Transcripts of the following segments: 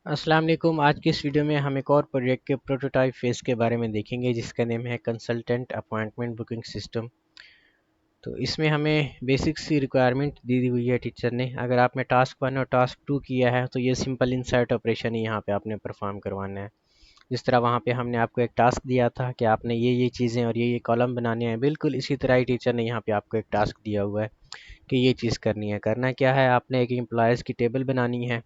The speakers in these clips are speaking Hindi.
अस्सलाम वालेकुम। आज की इस वीडियो में हम एक और प्रोजेक्ट के प्रोटोटाइप फेज़ के बारे में देखेंगे जिसका नेम है कंसल्टेंट अपॉइंटमेंट बुकिंग सिस्टम। तो इसमें हमें बेसिक सी रिक्वायरमेंट दी हुई है टीचर ने। अगर आपने टास्क 1 और टास्क 2 किया है तो ये सिंपल इंसर्ट ऑपरेशन ही यहाँ पे आपने परफॉर्म करवाना है। जिस तरह वहाँ पे हमने आपको एक टास्क दिया था कि आपने ये चीज़ें और ये कॉलम बनाने हैं, बिल्कुल इसी तरह ही टीचर ने यहाँ पे आपको एक टास्क दिया हुआ है कि ये चीज़ करनी है। करना क्या है, आपने एक एम्प्लॉयज़ की टेबल बनानी है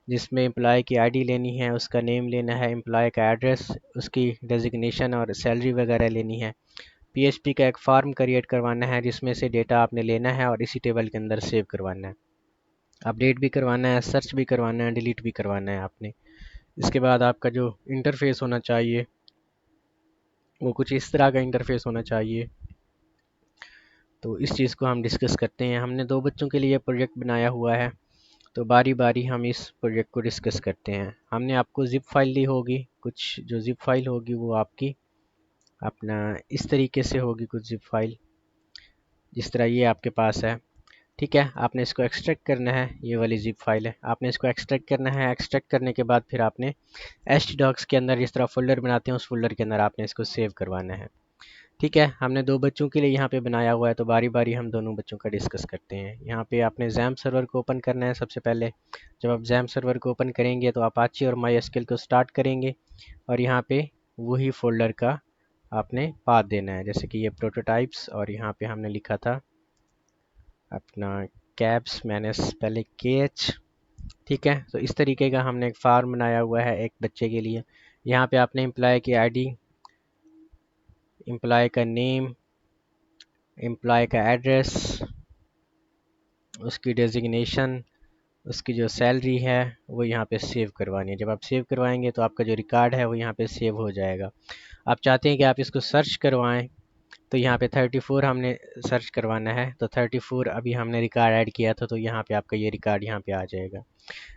जिसमें एम्प्लॉय की आईडी लेनी है, उसका नेम लेना है, एम्प्लॉय का एड्रेस, उसकी डेजिग्नेशन और सैलरी वगैरह लेनी है। पीएचपी का एक फॉर्म क्रिएट करवाना है जिसमें से डेटा आपने लेना है और इसी टेबल के अंदर सेव करवाना है। अपडेट भी करवाना है, सर्च भी करवाना है, डिलीट भी करवाना है आपने। इसके बाद आपका जो इंटरफेस होना चाहिए वो कुछ इस तरह का इंटरफेस होना चाहिए। तो इस चीज़ को हम डिस्कस करते हैं। हमने 2 बच्चों के लिए प्रोजेक्ट बनाया हुआ है, तो बारी बारी हम इस प्रोजेक्ट को डिस्कस करते हैं। हमने आपको ज़िप फाइल दी होगी, कुछ जो ज़िप फाइल होगी वो आपकी अपना इस तरीके से होगी, कुछ ज़िप फाइल जिस तरह ये आपके पास है। ठीक है, आपने इसको एक्सट्रैक्ट करना है, ये वाली ज़िप फाइल है, आपने इसको एक्सट्रैक्ट करना है। एक्सट्रैक्ट करने के बाद फिर आपने htdocs के अंदर जिस तरह फोल्डर बनाते हैं उस फोल्डर के अंदर आपने इसको सेव करवाना है। ठीक है, हमने 2 बच्चों के लिए यहाँ पे बनाया हुआ है, तो बारी बारी हम दोनों बच्चों का डिस्कस करते हैं। यहाँ पे आपने जैम सर्वर को ओपन करना है। सबसे पहले जब आप जैम सर्वर को ओपन करेंगे तो अपाचे और माई को स्टार्ट करेंगे और यहाँ पे वही फोल्डर का आपने पाथ देना है, जैसे कि ये प्रोटोटाइप्स और यहाँ पे हमने लिखा था अपना कैब्स मैंने पहले KH। ठीक है, तो इस तरीके का हमने एक फार्म बनाया हुआ है एक बच्चे के लिए। यहाँ पे आपने एम्प्लॉय की आईडी, एम्प्लॉय का नेम, एम्प्लॉय का एड्रेस, उसकी डेजिग्नेशन, उसकी जो सैलरी है वो यहाँ पे सेव करवानी है। जब आप सेव करवाएंगे तो आपका जो रिकॉर्ड है वो यहाँ पे सेव हो जाएगा। आप चाहते हैं कि आप इसको सर्च करवाएं, तो यहाँ पे 34 हमने सर्च करवाना है, तो 34 अभी हमने रिकॉर्ड ऐड किया था, तो यहाँ पे आपका ये रिकॉर्ड यहाँ पे आ जाएगा।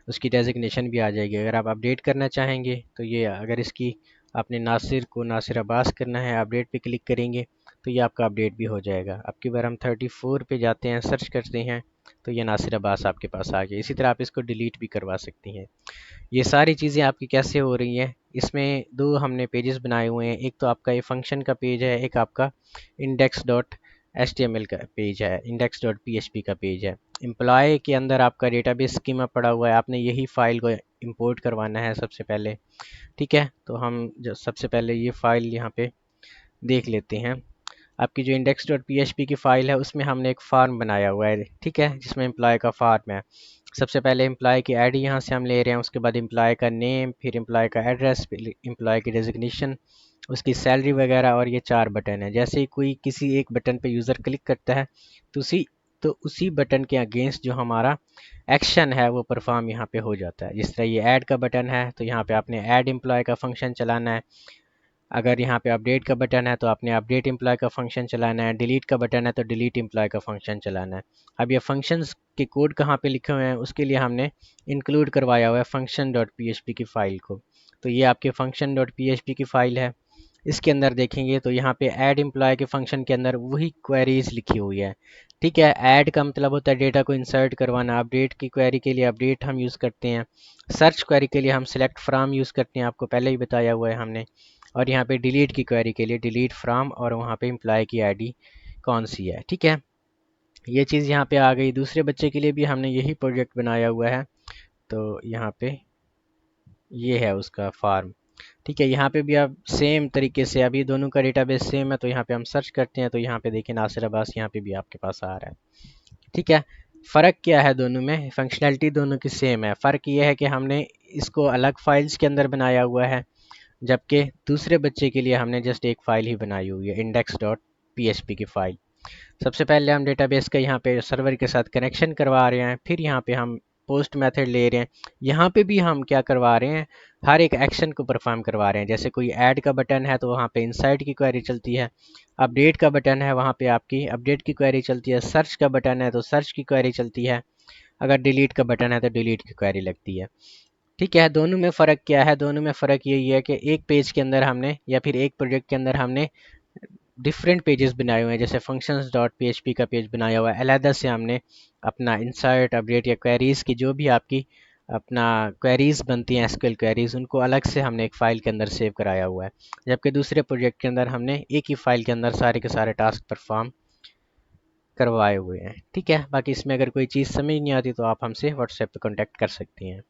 उसकी डेजिग्नेशन भी आ जाएगी। अगर आप अपडेट करना चाहेंगे तो ये, अगर इसकी आपने नासिर को नासिर अब्बास करना है, अपडेट पे क्लिक करेंगे तो ये आपका अपडेट भी हो जाएगा। अब की बार हम 34 पे जाते हैं, सर्च करते हैं, तो ये नासिर अब्बास आपके पास आ गया। इसी तरह आप इसको डिलीट भी करवा सकती हैं। ये सारी चीज़ें आपकी कैसे हो रही हैं, इसमें 2 हमने पेजेस बनाए हुए हैं। एक तो आपका ये फंक्शन का पेज है, एक आपका इंडेक्स डॉट HTML का पेज है, इंडेक्स डॉट PHP का पेज है। एम्प्लॉय के अंदर आपका डेटाबेस स्कीमा पड़ा हुआ है, आपने यही फाइल को इंपोर्ट करवाना है सबसे पहले। ठीक है, तो हम जो सबसे पहले ये फाइल यहाँ पे देख लेते हैं। आपकी जो इंडेक्स डॉट PHP की फ़ाइल है उसमें हमने एक फार्म बनाया हुआ है, ठीक है, जिसमें एम्प्लॉय का फार्म है। सबसे पहले एम्प्लॉय की आईडी यहाँ से हम ले रहे हैं, उसके बाद एम्प्लॉय का नेम, फिर एम्प्लॉय का एड्रेस, फिर एम्प्लॉय की डेजिग्नेशन, उसकी सैलरी वगैरह, और ये 4 बटन है। जैसे ही कोई किसी एक बटन पे यूज़र क्लिक करता है तो उसी बटन के अगेंस्ट जो हमारा एक्शन है वो परफॉर्म यहाँ पे हो जाता है। जिस तरह ये ऐड का बटन है तो यहाँ पे आपने ऐड एम्प्लॉय का फंक्शन चलाना है। अगर यहाँ पे अपडेट का बटन है तो आपने अपडेट एम्प्लॉय का फंक्शन चलाना है। डिलीट का बटन है तो डिलीट एम्प्लॉय का फंक्शन चलाना है। अब ये फंक्शंस के कोड कहाँ पे लिखे हुए हैं उसके लिए हमने इंक्लूड करवाया हुआ है फंक्शन डॉट PHP की फ़ाइल को। तो ये आपके फंक्शन डॉट PHP की फ़ाइल है। इसके अंदर देखेंगे तो यहाँ पे ऐड एम्प्लॉय के फंक्शन के अंदर वही क्वेरीज लिखी हुई है। ठीक है, ऐड का मतलब होता है डेटा को इंसर्ट करवाना। अपडेट की क्वेरी के लिए अपडेट हम यूज़ करते हैं। सर्च क्वेरी के लिए हम सिलेक्ट फ्रॉम यूज़ करते हैं, आपको पहले ही बताया हुआ है हमने। और यहाँ पे डिलीट की क्वेरी के लिए डिलीट फ्रॉम, और वहाँ पे एम्प्लॉय की आईडी कौन सी है। ठीक है, ये चीज़ यहाँ पे आ गई। दूसरे बच्चे के लिए भी हमने यही प्रोजेक्ट बनाया हुआ है, तो यहाँ पे ये है उसका फार्म। ठीक है, यहाँ पे भी आप सेम तरीके से, अभी दोनों का डेटाबेस सेम है, तो यहाँ पे हम सर्च करते हैं तो यहाँ पे देखिए नासिर अब्बास यहाँ पे भी आपके पास आ रहा है। ठीक है, फ़र्क क्या है दोनों में, फंक्शनैलिटी दोनों की सेम है। फ़र्क ये है कि हमने इसको अलग फाइल्स के अंदर बनाया हुआ है, जबकि दूसरे बच्चे के लिए हमने जस्ट एक फ़ाइल ही बनाई हुई है, इंडेक्स डॉट PHP की फ़ाइल। सबसे पहले हम डेटाबेस का यहाँ पे सर्वर के साथ कनेक्शन करवा रहे हैं, फिर यहाँ पे हम पोस्ट मेथड ले रहे हैं। यहाँ पे भी हम क्या करवा रहे हैं, हर एक एक्शन को परफॉर्म करवा रहे हैं। जैसे कोई ऐड का बटन है तो वहाँ पे इनसाइट की क्वेरी चलती है। अपडेट का बटन है, वहाँ पे आपकी अपडेट की क्वेरी चलती है। सर्च का बटन है तो सर्च की क्वेरी चलती है। अगर डिलीट का बटन है तो डिलीट की क्वेरी लगती है। ठीक है, दोनों में फ़र्क क्या है, दोनों में फ़र्क यही है कि एक पेज के अंदर हमने, या फिर एक प्रोजेक्ट के अंदर हमने डिफरेंट पेजेस बनाए हुए हैं। जैसे फंक्शंस डॉट PHP का पेज बनाया हुआ है, अलहदा से हमने अपना इंसर्ट, अपडेट या क्वेरीज की जो भी आपकी अपना क्वेरीज बनती हैं, एसक्यूएल क्वेरीज, उनको अलग से हमने एक फ़ाइल के अंदर सेव कराया हुआ है। जबकि दूसरे प्रोजेक्ट के अंदर हमने एक ही फ़ाइल के अंदर सारे के सारे टास्क परफॉर्म करवाए हुए हैं। ठीक है, बाकी इसमें अगर कोई चीज़ समझ नहीं आती तो आप हमसे व्हाट्सएप पे कांटेक्ट कर सकती हैं।